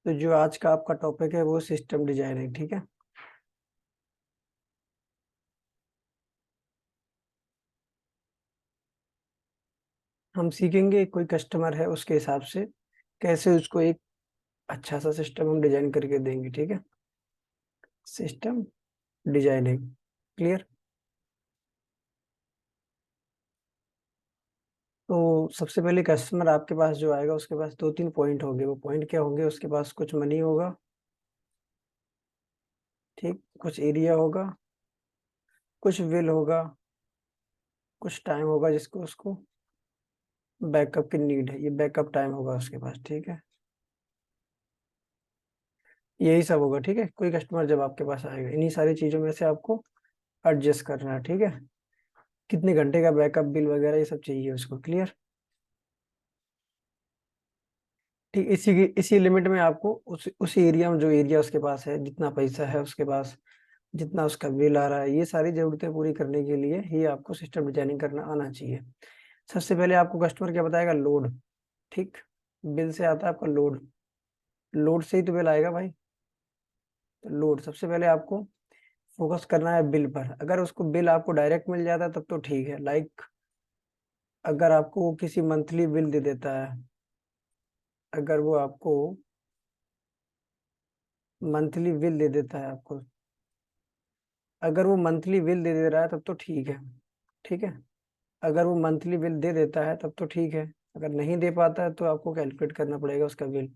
तो जो आज का आपका टॉपिक है वो सिस्टम डिजाइनिंग, ठीक है। हम सीखेंगे कोई कस्टमर है उसके हिसाब से कैसे उसको एक अच्छा सा सिस्टम हम डिजाइन करके देंगे, ठीक है। System designing clear. तो सबसे पहले कस्टमर आपके पास जो आएगा उसके पास दो तीन पॉइंट होंगे। वो पॉइंट क्या होंगे? उसके पास कुछ मनी होगा, ठीक, कुछ एरिया होगा, कुछ विल होगा, कुछ टाइम होगा जिसको उसको बैकअप की नीड है। ये बैकअप टाइम होगा उसके पास, ठीक है। यही सब होगा, ठीक है। कोई कस्टमर जब आपके पास आएगा इन्हीं सारी चीजों में से आपको एडजस्ट करना है, ठीक है। कितने घंटे का बैकअप बिल वगैरह ये सब चाहिए उसको, क्लियर। ठीक, इसी लिमिट में आपको उसी एरिया में, जो एरिया उसके पास है, जितना पैसा है उसके पास, जितना उसका बिल आ रहा है, ये सारी जरूरतें पूरी करने के लिए ही आपको सिस्टम डिजाइनिंग करना आना चाहिए। सबसे पहले आपको कस्टमर क्या बताएगा? लोड, ठीक। बिल से आता है आपका लोड, लोड से ही तो बिल आएगा भाई। तो लोड सबसे पहले आपको फोकस करना है बिल पर। अगर उसको बिल आपको डायरेक्ट मिल जाता है तब तो ठीक है। लाइक अगर आपको वो किसी मंथली बिल दे देता है, अगर वो आपको मंथली बिल दे देता है आपको, अगर वो मंथली बिल दे दे रहा है तब तो ठीक है, ठीक है। अगर वो मंथली बिल दे देता है तब तो ठीक है। अगर नहीं दे पाता है तो आपको कैलकुलेट करना पड़ेगा उसका बिल।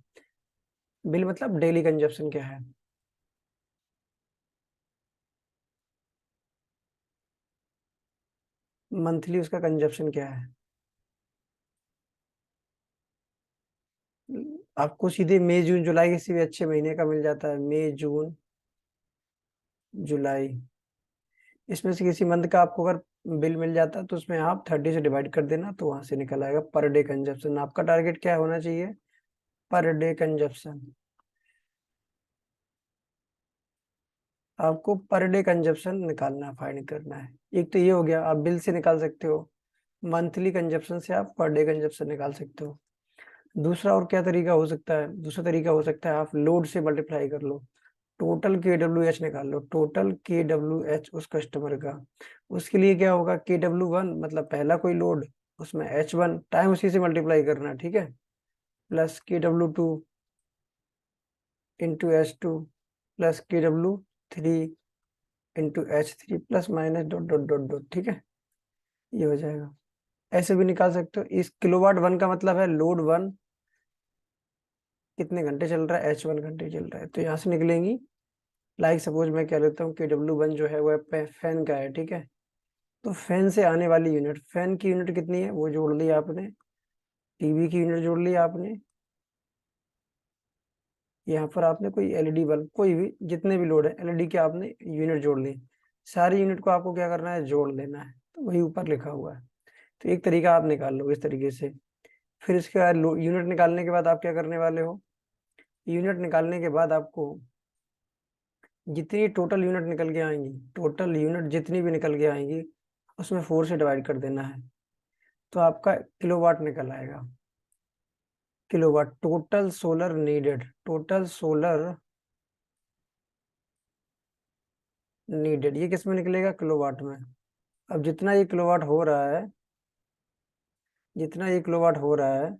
बिल मतलब डेली कंजप्शन क्या है, मंथली उसका कंजप्शन क्या है। आपको सीधे मई जून जुलाई किसी भी अच्छे महीने का मिल जाता है। मई जून जुलाई, इसमें से किसी मंथ का आपको अगर बिल मिल जाता है तो उसमें आप 30 से डिवाइड कर देना, तो वहां से निकल आएगा पर डे कंजप्शन। आपका टारगेट क्या होना चाहिए? Per day consumption. आपको पर डे कंजप्शन निकालना, फाइंड करना है। एक तो ये हो गया, आप बिल से निकाल सकते हो। मंथली कंजप्शन से आप पर डे कंजप्शन निकाल सकते हो। दूसरा और क्या तरीका हो सकता है? दूसरा तरीका हो सकता है आप लोड से मल्टीप्लाई कर लो, टोटल के डब्ल्यू एच निकाल लो, टोटल के डब्ल्यू एच उस कस्टमर का। उसके लिए क्या होगा? के डब्ल्यू वन मतलब पहला कोई लोड, उसमें एच वन टाइम उसी से मल्टीप्लाई करना, ठीक है। Plus K W two into H two plus K W three into H three plus minus dot dot dot dot, ठीक है। ये हो जाएगा। ऐसे भी निकाल सकते हो। इस किलोवाट वन का मतलब है लोड वन कितने घंटे चल रहा है, एच वन घंटे चल रहा है, तो यहाँ से निकलेंगी। लाइक सपोज मैं कह लेता हूँ कि डब्ल्यू वन जो है वो फैन का है, ठीक है। तो फैन से आने वाली यूनिट, फैन की यूनिट कितनी है वो जोड़ ली आपने, टीवी की यूनिट जोड़ ली आपने, यहाँ पर आपने कोई एलईडी बल्ब, कोई भी जितने भी लोड है एलईडी के आपने यूनिट जोड़ ली। सारी यूनिट को आपको क्या करना है? जोड़ लेना है। तो वही ऊपर लिखा हुआ है। तो एक तरीका आप निकाल लो इस तरीके से। फिर इसके बाद यूनिट निकालने के बाद आप क्या करने वाले हो? यूनिट निकालने के बाद आपको जितनी टोटल यूनिट निकल के आएंगी, टोटल यूनिट जितनी भी निकल के आएंगी उसमें 4 से डिवाइड कर देना है, तो आपका किलोवाट निकल आएगा। Kilowatt total solar needed, total solar needed, ये किस में निकलेगा? किलोवाट में। अब जितना ये किलोवाट हो रहा है, जितना ये किलोवाट हो रहा है,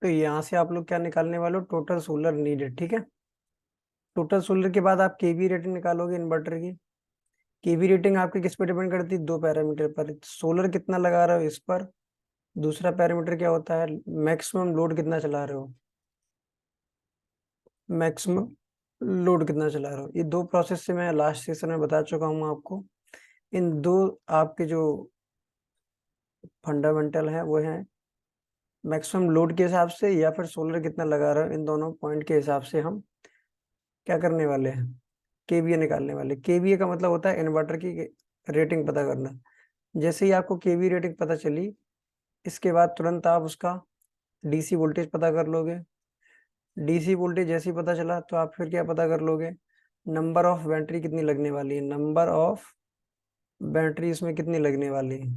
तो यहाँ से आप लोग क्या निकालने वाले हो? टोटल सोलर नीडेड, ठीक है। टोटल सोलर के बाद आप केवी रेटिंग निकालोगे इन्वर्टर की। केवी रेटिंग आपकी किस पे डिपेंड करती है? दो पैरामीटर पर। सोलर कितना लगा रहे हो इस पर, दूसरा पैरामीटर क्या होता है? मैक्सिमम लोड कितना चला रहे हो, मैक्सिमम लोड कितना चला रहे हो। ये दो प्रोसेस से मैं लास्ट सेशन में बता चुका हूँ आपको। इन दो आपके जो फंडामेंटल हैं वो हैं मैक्सिमम लोड के हिसाब से या फिर सोलर कितना लगा रहे हो। इन दोनों पॉइंट के हिसाब से हम क्या करने वाले हैं? केवीए निकालने वाले। केवीए का मतलब होता है इन्वर्टर की रेटिंग पता करना। जैसे ही आपको केवी रेटिंग पता चली, इसके बाद तुरंत आप उसका डीसी वोल्टेज पता कर लोगे। डीसी वोल्टेज जैसे ही पता चला तो आप फिर क्या पता कर लोगे? नंबर ऑफ बैटरी कितनी लगने वाली है, नंबर ऑफ बैटरी इसमें कितनी लगने वाली है।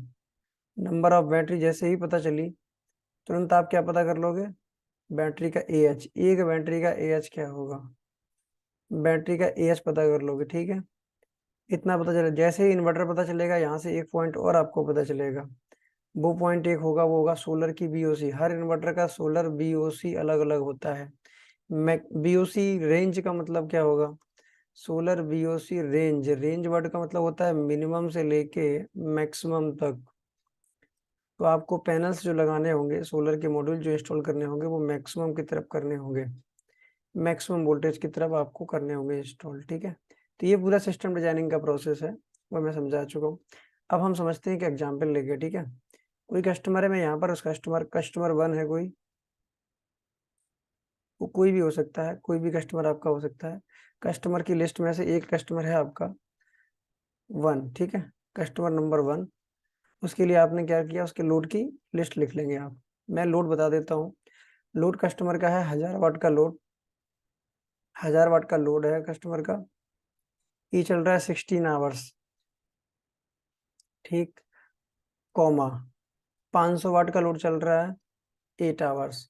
नंबर ऑफ बैटरी जैसे ही पता चली तुरंत आप क्या पता कर लोगे, बैटरी का ए एच, एक बैटरी का ए एच क्या होगा, बैटरी का ए एच पता कर लोगे। ठीक है, इतना पता चले, जैसे ही इन्वर्टर पता चलेगा यहाँ से एक पॉइंट और आपको पता चलेगा। वो पॉइंट एक होगा, वो होगा सोलर की बीओसी। हर इन्वर्टर का सोलर बीओसी अलग अलग होता है। बीओसी रेंज का मतलब क्या होगा, solar BOC range, range word का मतलब होता है मिनिमम से लेके मैक्सिमम तक। तो आपको पैनल्स जो लगाने होंगे, सोलर के मॉड्यूल जो इंस्टॉल करने होंगे, वो मैक्सिमम की तरफ करने होंगे, मैक्सिमम वोल्टेज की तरफ आपको करने होंगे इंस्टॉल। ठीक है, तो ये पूरा सिस्टम डिजाइनिंग का प्रोसेस है, वो मैं समझा चुका हूँ। अब हम समझते हैं कि एग्जाम्पल लेके। ठीक है, कोई कस्टमर है, मैं यहाँ पर उस कस्टमर 1 है कोई, वो कोई भी हो सकता है, कोई भी कस्टमर आपका हो सकता है। कस्टमर की लिस्ट में से एक कस्टमर है आपका 1। ठीक है, कस्टमर नंबर 1, उसके लिए आपने क्या किया, उसके लोड की लिस्ट लिख लेंगे आप। मैं लोड बता देता हूँ। लोड कस्टमर का है 1000 वाट का लोड, 1000 वाट का लोड है कस्टमर का। ये चल रहा है 16 आवर्स। ठीक, कॉमा 500 वाट का लोड चल रहा है 8 आवर्स।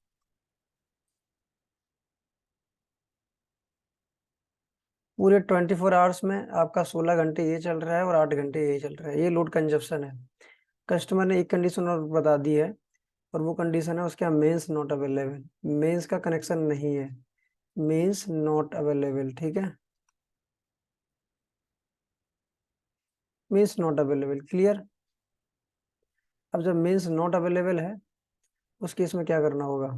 पूरे 24 आवर्स में आपका 16 घंटे ये चल रहा है और 8 घंटे ये चल रहा है। ये लोड कंजप्शन है। कस्टमर ने एक कंडीशन और बता दी है, और वो कंडीशन है उसके यहाँ मेंस नॉट अवेलेबल, मेंस का कनेक्शन नहीं है, मेंस नॉट अवेलेबल। ठीक है, मीन्स नॉट अवेलेबल, क्लियर। अब जब मीन्स नॉट अवेलेबल है, उस केस में क्या करना होगा,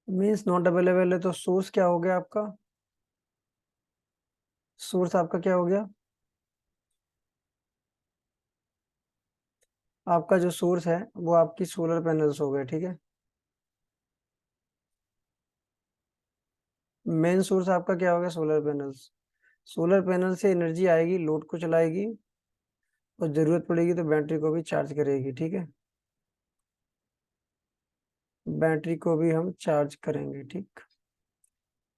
मीन्स नॉट अवेलेबल है तो सोर्स क्या हो गया आपका, सोर्स आपका क्या हो गया, आपका जो सोर्स है वो आपकी सोलर पैनल्स हो गए। ठीक है, मेन सोर्स आपका क्या हो गया, सोलर पैनल्स। सोलर पैनल से एनर्जी आएगी, लोड को चलाएगी, और जरूरत पड़ेगी तो बैटरी को भी चार्ज करेगी। ठीक है, बैटरी को भी हम चार्ज करेंगे। ठीक,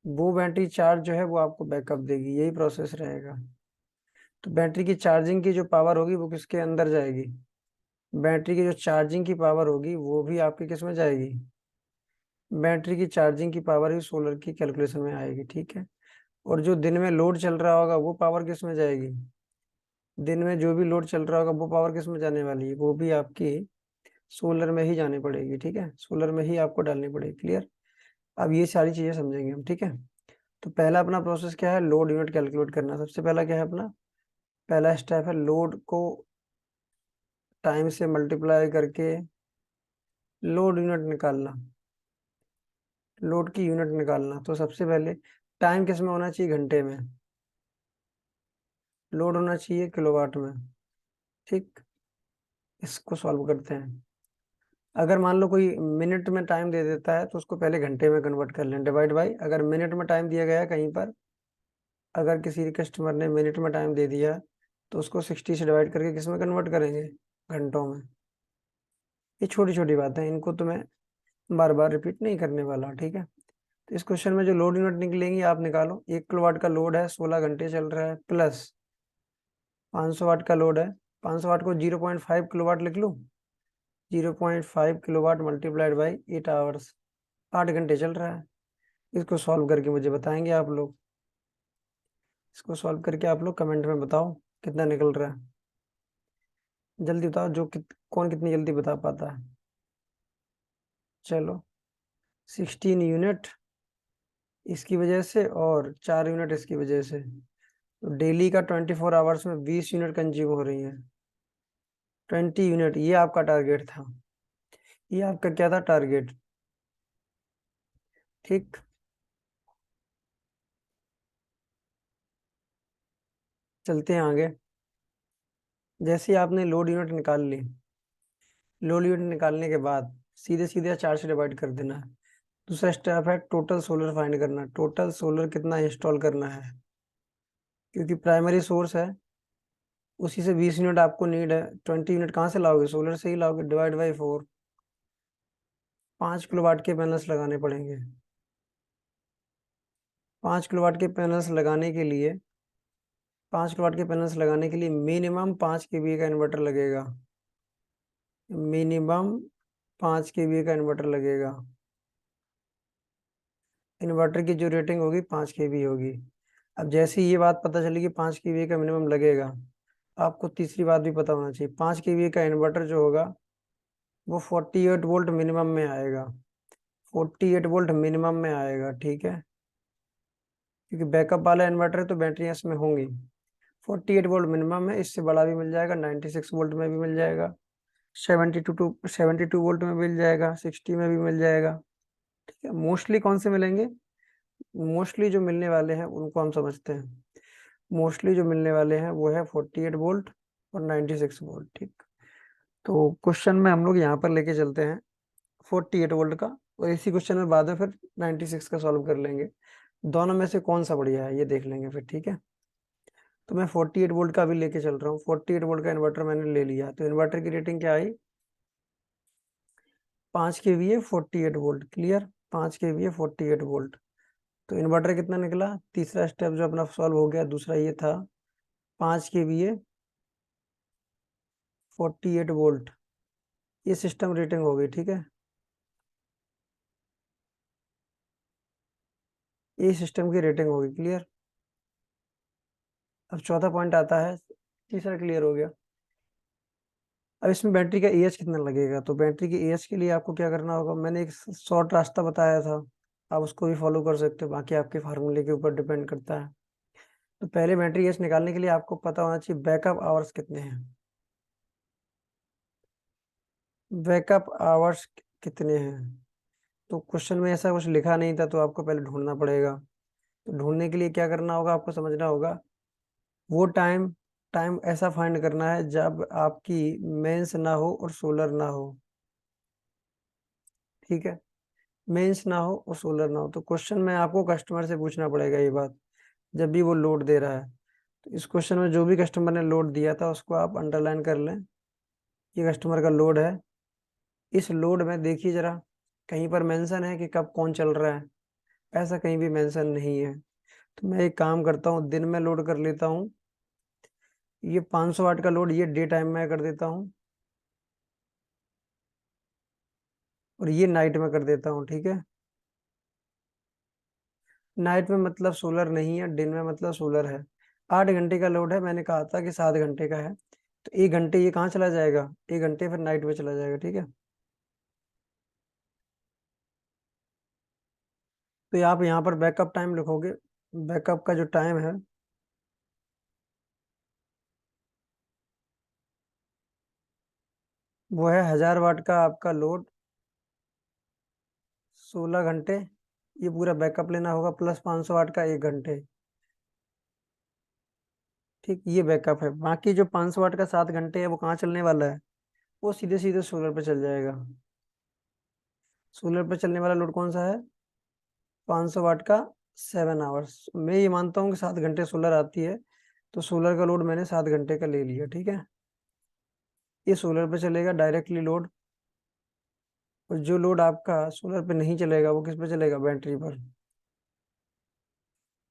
वो बैटरी चार्ज जो है वो आपको बैकअप देगी, यही प्रोसेस रहेगा। तो बैटरी की चार्जिंग की जो पावर होगी वो किसके अंदर जाएगी, बैटरी की जो चार्जिंग की पावर होगी वो भी आपकी किस में जाएगी, बैटरी की चार्जिंग की पावर ही सोलर की कैलकुलेशन में आएगी। ठीक है, और जो दिन में लोड चल रहा होगा वो पावर किस में जाएगी, दिन में जो भी लोड चल रहा होगा वो पावर किस में जाने वाली है, वो भी आपकी सोलर में ही जानी पड़ेगी। ठीक है, सोलर में ही आपको डालनी पड़ेगी, क्लियर। अब ये सारी चीजें समझेंगे हम। ठीक है, तो पहला अपना प्रोसेस क्या है, लोड यूनिट कैलकुलेट करना। सबसे पहला क्या है अपना, पहला स्टेप है लोड को टाइम से मल्टीप्लाई करके लोड यूनिट निकालना, लोड की यूनिट निकालना। तो सबसे पहले टाइम किस में होना चाहिए, घंटे में, लोड होना चाहिए किलोवाट में। ठीक, इसको सॉल्व करते हैं। अगर मान लो कोई मिनट में टाइम दे देता है तो उसको पहले घंटे में कन्वर्ट कर लें, डिवाइड बाई, अगर मिनट में टाइम दिया गया है कहीं पर, अगर किसी कस्टमर ने मिनट में टाइम दे दिया तो उसको 60 से डिवाइड करके किस में कन्वर्ट करेंगे, घंटों में। ये छोटी छोटी बातें हैं, इनको तो मैं बार बार रिपीट नहीं करने वाला। ठीक है, तो इस क्वेश्चन में जो लोड यूनिट निकलेंगी आप निकालो। 1 किलोवाट का लोड है, 16 घंटे चल रहा है, प्लस 500 वाट का लोड है। 500 वाट को 0.5 किलोवाट लिख लूँ, 0.5 किलोवाट मल्टीप्लाइड बाई 8 आवर्स, 8 घंटे चल रहा है। इसको सॉल्व करके मुझे बताएंगे आप लोग, इसको सॉल्व करके आप लोग कमेंट में बताओ कितना निकल रहा है। जल्दी बताओ, कौन कितनी जल्दी बता पाता है। चलो, 16 यूनिट इसकी वजह से और 4 यूनिट इसकी वजह से, तो डेली का 24 आवर्स में 20 यूनिट कंज्यूम हो रही है। 20 यूनिट, ये आपका टारगेट था, ये आपका क्या था, टारगेट। ठीक, चलते हैं आगे। जैसे ही आपने लोड यूनिट निकाल ली, लोड यूनिट निकालने के बाद सीधे सीधे 4 से डिवाइड कर देना है। दूसरा स्टेप है टोटल सोलर फाइंड करना, टोटल सोलर कितना इंस्टॉल करना है, क्योंकि प्राइमरी सोर्स है, उसी से 20 यूनिट आपको नीड है। 20 यूनिट कहाँ से लाओगे, सोलर से ही लाओगे, डिवाइड बाई 4। 5 किलोवाट के पैनल्स लगाने पड़ेंगे। 5 किलोवाट के पैनल्स लगाने के लिए 5 किलोवाट के पैनल्स लगाने के लिए मिनिमम 5 केवीए का इन्वर्टर लगेगा, मिनिमम 5 केवीए का इन्वर्टर लगेगा। इन्वर्टर की जो रेटिंग होगी 5 केवी होगी। अब जैसे ही ये बात पता चली कि 5 केवीए का मिनिमम लगेगा, आपको तीसरी बात भी पता होना चाहिए, 5 केवीए का इन्वर्टर जो होगा वो 48 वोल्ट मिनिमम में आएगा, 48 वोल्ट मिनिमम में आएगा, ठीक है, क्योंकि बैकअप वाला इन्वर्टर है तो बैटरियां इसमें होंगी। 48 वोल्ट मिनिमम में, इससे बड़ा भी मिल जाएगा, 96 वोल्ट में भी मिल जाएगा, 72 वोल्ट में मिल जाएगा, 60 में भी मिल जाएगा, ठीक है। मोस्टली कौन से मिलेंगे, मोस्टली जो मिलने वाले हैं उनको हम समझते हैं। मोस्टली जो मिलने वाले हैं वो है 48 वोल्ट और 96 वोल्ट, ठीक। तो क्वेश्चन में हम लोग यहाँ पर लेके चलते हैं 48 वोल्ट का, और इसी क्वेश्चन में बाद में फिर 96 का सॉल्व कर लेंगे। दोनों में से कौन सा बढ़िया है ये देख लेंगे फिर, ठीक है। तो मैं 48 वोल्ट का भी लेके चल रहा हूँ। 48 वोल्ट का इन्वर्टर मैंने ले लिया, तो इन्वर्टर की रेटिंग क्या आई, 5 KVA 48 volt, clear, 5 KVA 48 volt. तो इन्वर्टर कितना निकला, तीसरा स्टेप जो अपना सॉल्व हो गया, दूसरा ये था 5 केवीए 48 वोल्ट, ये सिस्टम रेटिंग हो गई, ठीक है, ये सिस्टम की रेटिंग होगी, क्लियर। अब चौथा पॉइंट आता है, तीसरा क्लियर हो गया। अब इसमें बैटरी का एएच कितना लगेगा, तो बैटरी की एएच के लिए आपको क्या करना होगा, मैंने एक शॉर्ट रास्ता बताया था, आप उसको भी फॉलो कर सकते हो, बाकी आपके फार्मूले के ऊपर डिपेंड करता है। तो पहले बैटरी एएच निकालने के लिए आपको पता होना चाहिए बैकअप आवर्स कितने हैं, बैकअप आवर्स कितने हैं। तो क्वेश्चन में ऐसा कुछ लिखा नहीं था, तो आपको पहले ढूंढना पड़ेगा। तो ढूंढने के लिए क्या करना होगा, आपको समझना होगा वो टाइम, टाइम ऐसा फाइंड करना है जब आपकी मेंस ना हो और सोलर ना हो, ठीक है, मेंस ना हो और सोलर ना हो। तो क्वेश्चन में आपको कस्टमर से पूछना पड़ेगा ये बात, जब भी वो लोड दे रहा है। तो इस क्वेश्चन में जो भी कस्टमर ने लोड दिया था उसको आप अंडरलाइन कर लें, ये कस्टमर का लोड है। इस लोड में देखिए जरा, कहीं पर मेंशन है कि कब कौन चल रहा है, ऐसा कहीं भी मेंशन नहीं है। तो मैं एक काम करता हूँ, दिन में लोड कर लेता हूँ, ये 500 वाट का लोड ये डे टाइम में कर देता हूँ, और ये नाइट में कर देता हूँ, ठीक है। नाइट में मतलब सोलर नहीं है, दिन में मतलब सोलर है। 8 घंटे का लोड है, मैंने कहा था कि 7 घंटे का है, तो 1 घंटे ये कहाँ चला जाएगा, 1 घंटे फिर नाइट में चला जाएगा, ठीक है। तो आप यहाँ पर बैकअप टाइम लिखोगे, बैकअप का जो टाइम है वो है 1000 वाट का आपका लोड, 16 घंटे, ये पूरा बैकअप लेना होगा, प्लस 500 वाट का 1 घंटे, ठीक, ये बैकअप है। बाकी जो 500 वाट का 7 घंटे है वो कहाँ चलने वाला है, वो सीधे सीधे सोलर पे चल जाएगा। सोलर पे चलने वाला लोड कौन सा है, 500 वाट का 7 आवर्स। मैं ये मानता हूँ कि 7 घंटे सोलर आती है, तो सोलर का लोड मैंने 7 घंटे का ले लिया, ठीक है। ये सोलर पे चलेगा डायरेक्टली लोड, और जो लोड आपका सोलर पे नहीं चलेगा वो किस पे चलेगा, बैटरी पर।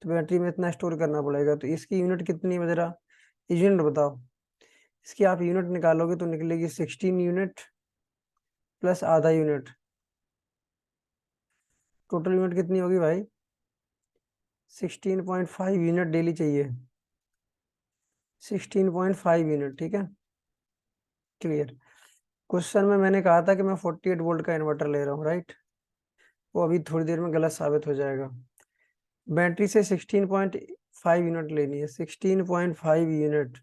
तो बैटरी में इतना स्टोर करना पड़ेगा, तो इसकी यूनिट कितनी है जरा, यूनिट बताओ। इसकी आप यूनिट निकालोगे तो निकलेगी 16 यूनिट प्लस आधा यूनिट, टोटल यूनिट कितनी होगी भाई, 16.5 यूनिट डेली चाहिए, 16.5 यूनिट, ठीक है, क्लियर। क्वेश्चन में मैंने कहा था कि मैं 48 वोल्ट का इन्वर्टर ले रहा हूँ, राइट, वो अभी थोड़ी देर में गलत साबित हो जाएगा। बैटरी से 16.5 यूनिट लेनी है, 16.5 यूनिट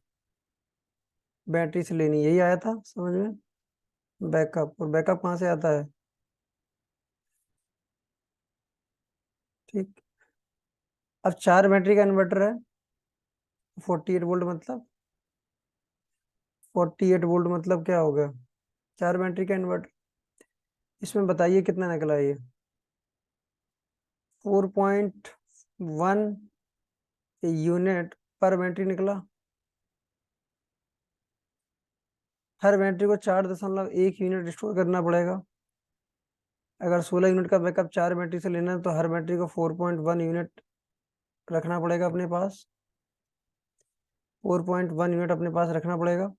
बैटरी से लेनी, यही आया था समझ में, बैकअप, और बैकअप कहाँ से आता है, ठीक। अब 4 बैटरी का इन्वर्टर है, 48 वोल्ट मतलब, 48 वोल्ट मतलब क्या होगा, 4 बैटरी का इन्वर्टर, इसमें बताइए कितना निकला ये, 4.1 यूनिट पर बैटरी निकला। हर बैटरी को 4.1 यूनिट स्टोर करना पड़ेगा। अगर 16 यूनिट का बैकअप 4 बैटरी से लेना है तो हर बैटरी को 4.1 यूनिट रखना पड़ेगा अपने पास। 4.1 यूनिट अपने पास रखना पड़ेगा।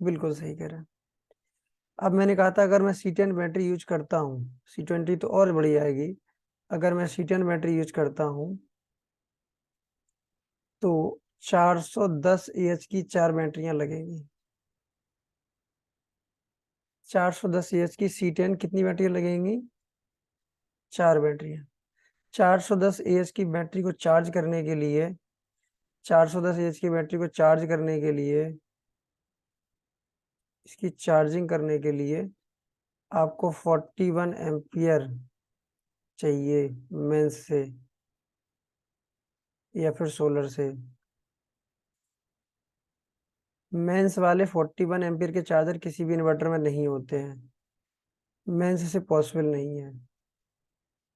बिल्कुल सही कह रहे हैं। अब मैंने कहा था अगर मैं C10 बैटरी यूज करता हूँ, C20 तो और बड़ी आएगी, अगर मैं C10 बैटरी यूज करता हूँ तो 410 AH की 4 बैटरियां लगेंगी। 410 AH की C10 कितनी बैटरियां लगेंगी? 4 बैटरियां। 410 AH की बैटरी को चार्ज करने के लिए, 410 AH की बैटरी को चार्ज करने के लिए, इसकी चार्जिंग करने के लिए आपको 41 एम्पियर चाहिए मेंस से या फिर सोलर से। मेंस वाले 41 एम्पियर के चार्जर किसी भी इन्वर्टर में नहीं होते हैं, मेंस से पॉसिबल नहीं है,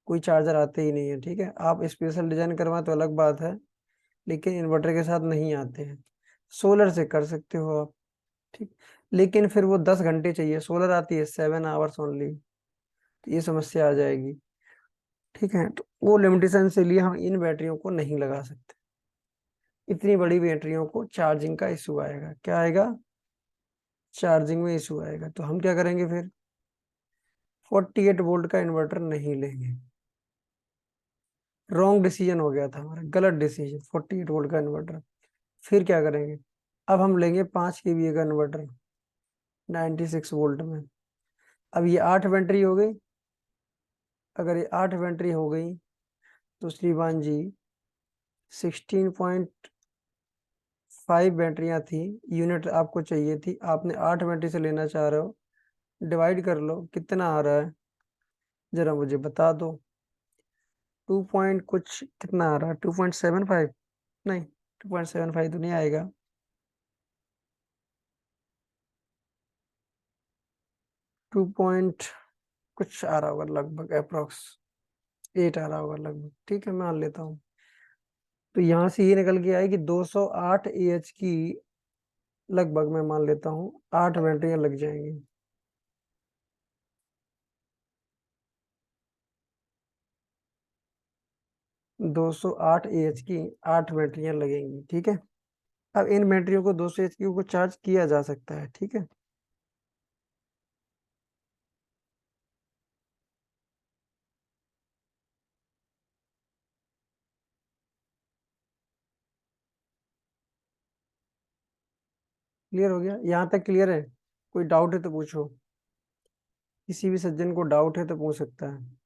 कोई चार्जर आते ही नहीं है। ठीक है, आप स्पेशल डिजाइन करवाएं तो अलग बात है, लेकिन इन्वर्टर के साथ नहीं आते हैं। सोलर से कर सकते हो आप, ठीक, लेकिन फिर वो 10 घंटे चाहिए, सोलर आती है 7 आवर्स ओनली, तो ये समस्या आ जाएगी। ठीक है, तो वो लिमिटेशन से लिए हम इन बैटरियों को नहीं लगा सकते। इतनी बड़ी बैटरियों को चार्जिंग का इशू आएगा। क्या आएगा? चार्जिंग में इशू आएगा। तो हम क्या करेंगे फिर? 48 वोल्ट का इन्वर्टर नहीं लेंगे। रॉन्ग डिसीजन हो गया था हमारा, गलत डिसीजन, 48 वोल्ट का इन्वर्टर। फिर क्या करेंगे? अब हम लेंगे 5 kVA का इन्वर्टर 96 वोल्ट में। अब ये 8 बैटरी हो गई। अगर ये 8 बैटरी हो गई तो श्रीमान जी 16.5 बैटरियां थी, यूनिट आपको चाहिए थी, आपने 8 बैटरी से लेना चाह रहे हो, डिवाइड कर लो कितना आ रहा है, जरा मुझे बता दो। 2 पॉइंट कुछ कितना आ रहा है? 2.75? नहीं, 2.75 तो नहीं आएगा। 2 पॉइंट कुछ आ रहा होगा लगभग, अप्रोक्स 8 आ रहा होगा लगभग। ठीक है, मान लेता हूँ। तो यहाँ से ये निकल के आएगी 208 AH की, लगभग मैं मान लेता हूँ 8 बैटरियां लग जाएंगी। 208 AH की 8 बैटरियां लगेंगी। ठीक है, अब इन बैटरियों को 200 AH की को चार्ज किया जा सकता है। ठीक है, क्लियर हो गया? यहाँ तक क्लियर है? कोई डाउट है तो पूछो, किसी भी सज्जन को डाउट है तो पूछ सकता है।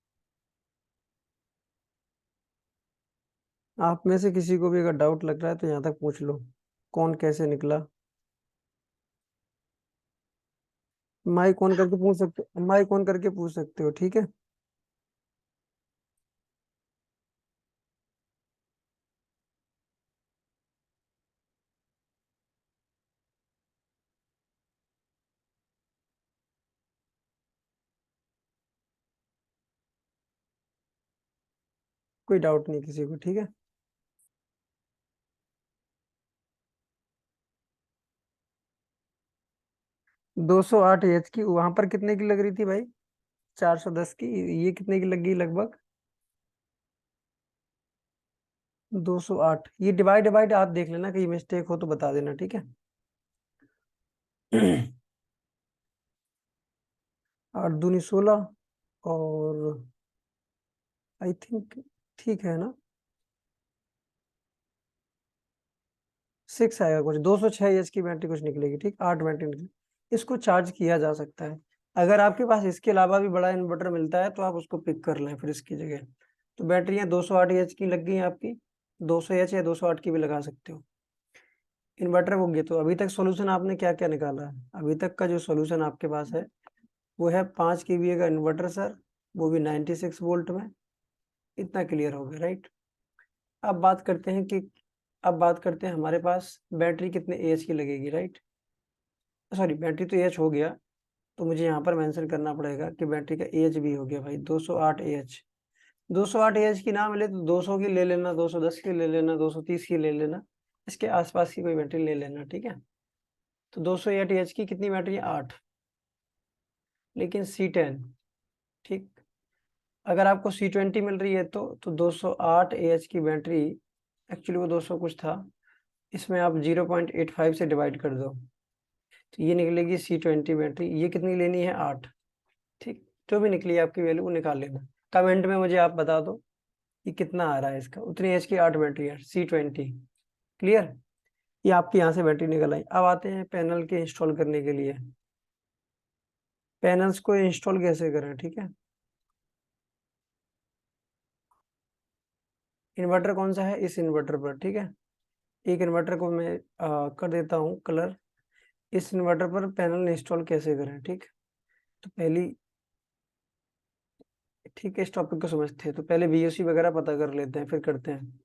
आप में से किसी को भी अगर डाउट लग रहा है तो यहाँ तक पूछ लो, कौन कैसे निकला। माइक ऑन करके पूछ सकते हो, माइक ऑन करके पूछ सकते हो। ठीक है, कोई डाउट नहीं किसी को। ठीक है, 208 एच की वहां पर कितने की लग रही थी भाई? 410 की, ये कितने की लग गई लगभग? 208। ये डिवाइड डिवाइड आप देख लेना, कहीं मिस्टेक हो तो बता देना। ठीक है। 8 दूनी 16, और आई थिंक ठीक है ना, 6 आएगा कुछ, 206 एच की बैटरी कुछ निकलेगी। ठीक, 8 बैटरी निकली। इसको चार्ज किया जा सकता है। अगर आपके पास इसके अलावा भी बड़ा इन्वर्टर मिलता है तो आप उसको पिक कर लें फिर इसकी जगह। तो बैटरियां 208 एच की लग गई आपकी, 200 एच या 208 की भी लगा सकते हो। इन्वर्टर हो गया। तो अभी तक सॉल्यूशन आपने क्या क्या निकाला है? अभी तक का जो सॉल्यूशन आपके पास है वो है 5 kVA का इन्वर्टर सर, वो भी 96 वोल्ट में। इतना क्लियर हो गया, राइट? अब बात करते हैं कि, अब बात करते हैं हमारे पास बैटरी कितने एच की लगेगी, राइट? सॉरी, बैटरी तो एच हो गया, तो मुझे यहाँ पर मेंशन करना पड़ेगा कि बैटरी का एच भी हो गया भाई, 208 एच। 208 एच की ना मिले तो 200 की ले लेना, 210 की ले लेना, 230 की ले लेना, इसके आसपास की कोई बैटरी ले लेना। ठीक है, तो 208 एच की कितनी बैटरी है? 8। लेकिन C10, ठीक, अगर आपको C20 मिल रही है तो 208 AH की बैटरी, एक्चुअली वो 200 कुछ था, इसमें आप 0.85 से डिवाइड कर दो तो ये निकलेगी C20 बैटरी। ये कितनी लेनी है? 8। ठीक, जो भी निकली आपकी वैल्यू वो निकाल लेना। कमेंट में मुझे आप बता दो कि कितना आ रहा है इसका। उतनी एच की 8 बैटरी है C20। क्लियर? ये आपकी यहाँ से बैटरी निकल आई। अब आते हैं पैनल के इंस्टॉल करने के लिए। पैनल्स को इंस्टॉल कैसे करें? ठीक है, इन्वर्टर कौन सा है? इस इन्वर्टर पर। ठीक है, एक इन्वर्टर को मैं कर देता हूँ कलर। इस इन्वर्टर पर पैनल इंस्टॉल कैसे करें? ठीक, तो पहली, ठीक है, इस टॉपिक को समझते हैं तो पहले VOC वगैरह पता कर लेते हैं, फिर करते हैं।